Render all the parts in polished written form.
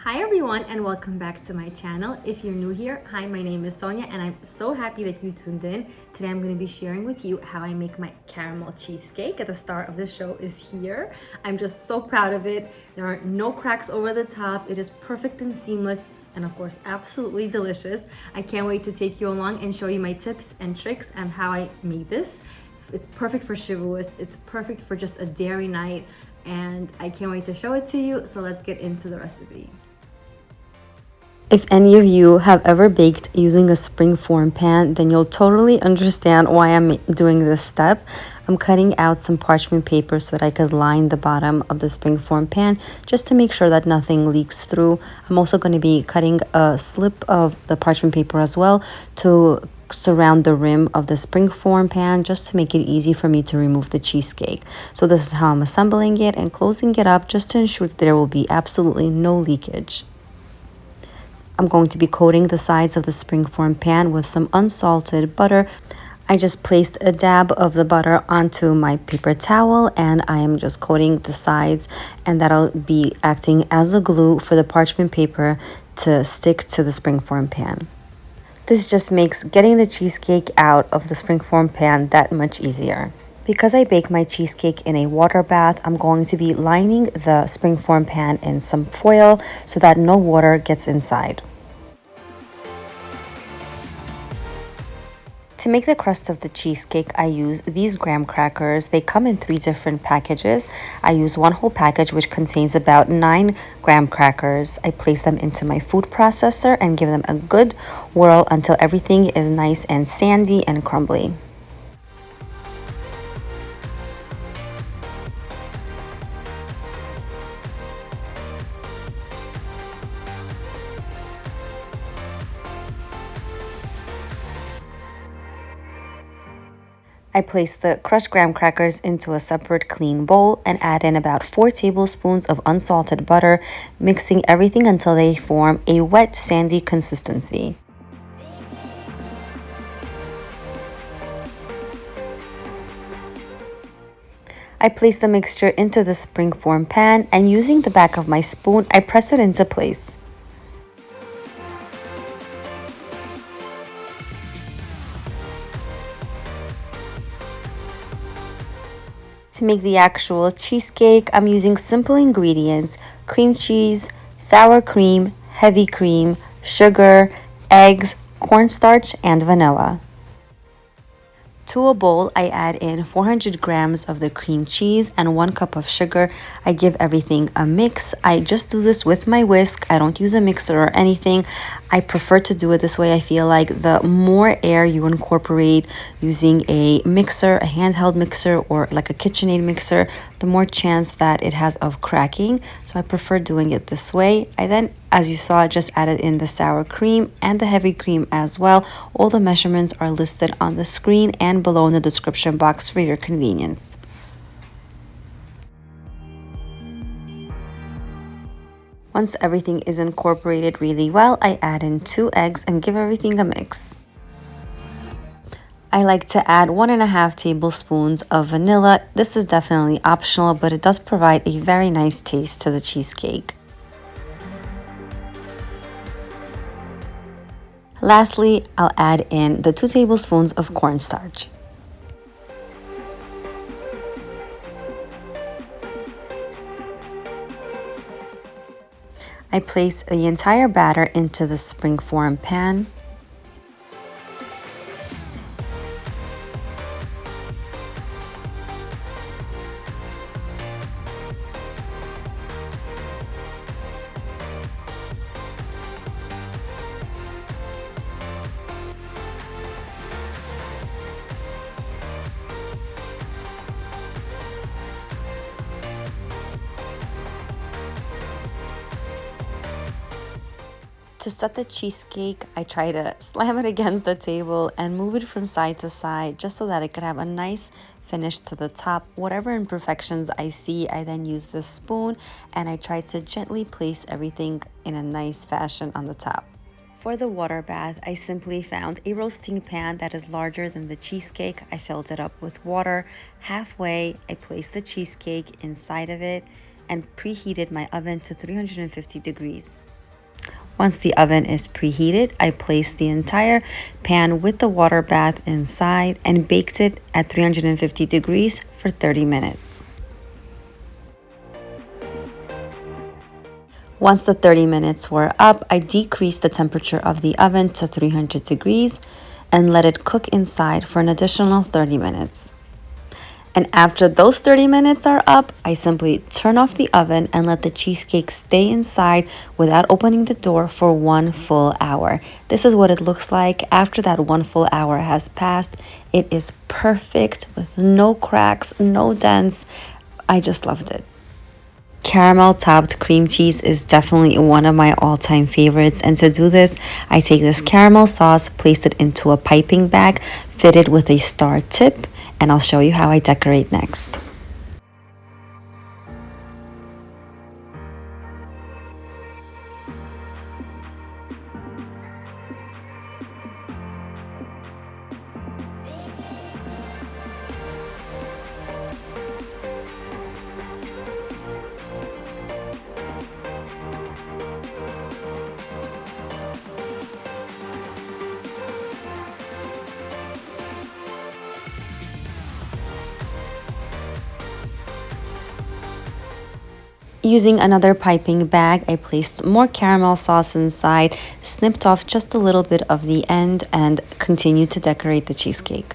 Hi everyone and welcome back to my channel. If you're new here, hi, my name is Sonya and I'm so happy that you tuned in. Today I'm going to be sharing with you how I make my caramel cheesecake. At the start of the show is here. I'm just so proud of it. There are no cracks over the top. It is perfect and seamless and of course absolutely delicious. I can't wait to take you along and show you my tips and tricks and how I made this. It's perfect for Shavuos. It's perfect for just a dairy night and I can't wait to show it to you. So let's get into the recipe. If any of you have ever baked using a springform pan, then you'll totally understand why I'm doing this step. I'm cutting out some parchment paper so that I could line the bottom of the springform pan just to make sure that nothing leaks through. I'm also going to be cutting a slip of the parchment paper as well to surround the rim of the springform pan just to make it easy for me to remove the cheesecake. So this is how I'm assembling it and closing it up just to ensure that there will be absolutely no leakage. I'm going to be coating the sides of the springform pan with some unsalted butter. I just placed a dab of the butter onto my paper towel and I am just coating the sides, and that'll be acting as a glue for the parchment paper to stick to the springform pan. This just makes getting the cheesecake out of the springform pan that much easier. Because I bake my cheesecake in a water bath, I'm going to be lining the springform pan in some foil so that no water gets inside. To make the crust of the cheesecake, I use these graham crackers. They come in 3 different packages. I use one whole package which contains about 9 graham crackers. I place them into my food processor and give them a good whirl until everything is nice and sandy and crumbly. I place the crushed graham crackers into a separate clean bowl and add in about 4 tablespoons of unsalted butter, mixing everything until they form a wet, sandy consistency. I place the mixture into the springform pan and using the back of my spoon, I press it into place. To make the actual cheesecake, I'm using simple ingredients: cream cheese, sour cream, heavy cream, sugar, eggs, cornstarch, and vanilla. To a bowl, I add in 400 grams of the cream cheese and 1 cup of sugar. I give everything a mix. I just do this with my whisk. I don't use a mixer or anything. I prefer to do it this way. I feel like the more air you incorporate using a mixer, a handheld mixer, or like a KitchenAid mixer, the more chance that it has of cracking. So I prefer doing it this way. I then, as you saw, just added in the sour cream and the heavy cream as well. All the measurements are listed on the screen and below in the description box for your convenience. Once everything is incorporated really well, I add in 2 eggs and give everything a mix. I like to add 1.5 tablespoons of vanilla. This is definitely optional, but it does provide a very nice taste to the cheesecake. Lastly, I'll add in the 2 tablespoons of cornstarch. I place the entire batter into the springform pan. To set the cheesecake, I try to slam it against the table and move it from side to side just so that it could have a nice finish to the top. Whatever imperfections I see, I then use the spoon and I try to gently place everything in a nice fashion on the top. For the water bath, I simply found a roasting pan that is larger than the cheesecake. I filled it up with water. Halfway, I placed the cheesecake inside of it and preheated my oven to 350 degrees. Once the oven is preheated, I placed the entire pan with the water bath inside and baked it at 350 degrees for 30 minutes. Once the 30 minutes were up, I decreased the temperature of the oven to 300 degrees and let it cook inside for an additional 30 minutes. And after those 30 minutes are up, I simply turn off the oven and let the cheesecake stay inside without opening the door for 1 full hour. This is what it looks like after that 1 full hour has passed. It is perfect with no cracks, no dents. I just loved it. Caramel topped cream cheese is definitely one of my all-time favorites, and to do this I take this caramel sauce, place it into a piping bag fitted with a star tip, and I'll show you how I decorate next. Using another piping bag, I placed more caramel sauce inside, snipped off just a little bit of the end, and continued to decorate the cheesecake.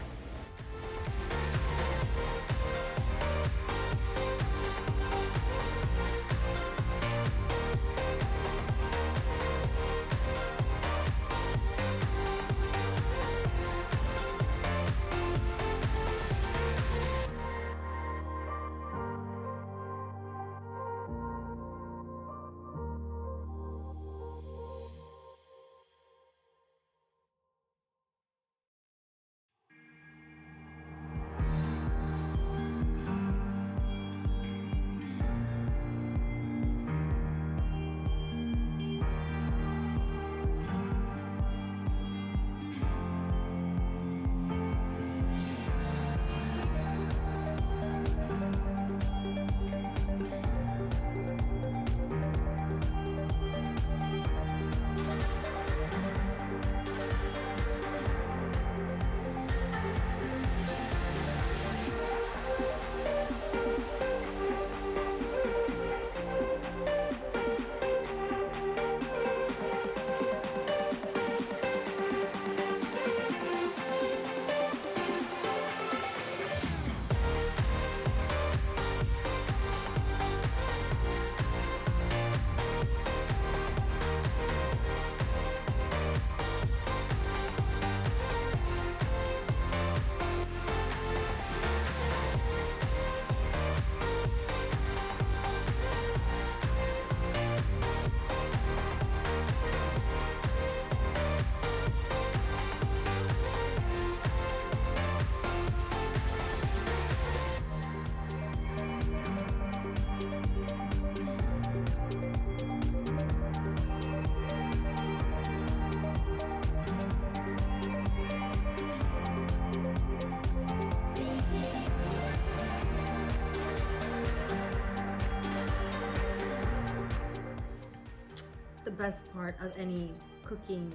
The best part of any cooking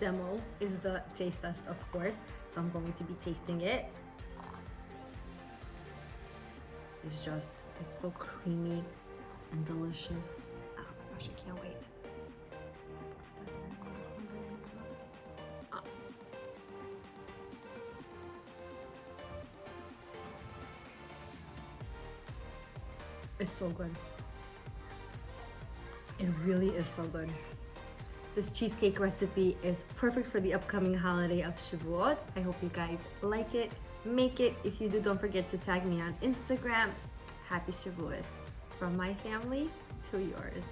demo is the taste test, of course. So I'm going to be tasting it. It's so creamy and delicious. Oh my gosh, I can't wait. It's so good. It really is so good. This cheesecake recipe is perfect for the upcoming holiday of Shavuot. I hope you guys like it, make it. If you do, don't forget to tag me on Instagram. Happy Shavuos from my family to yours.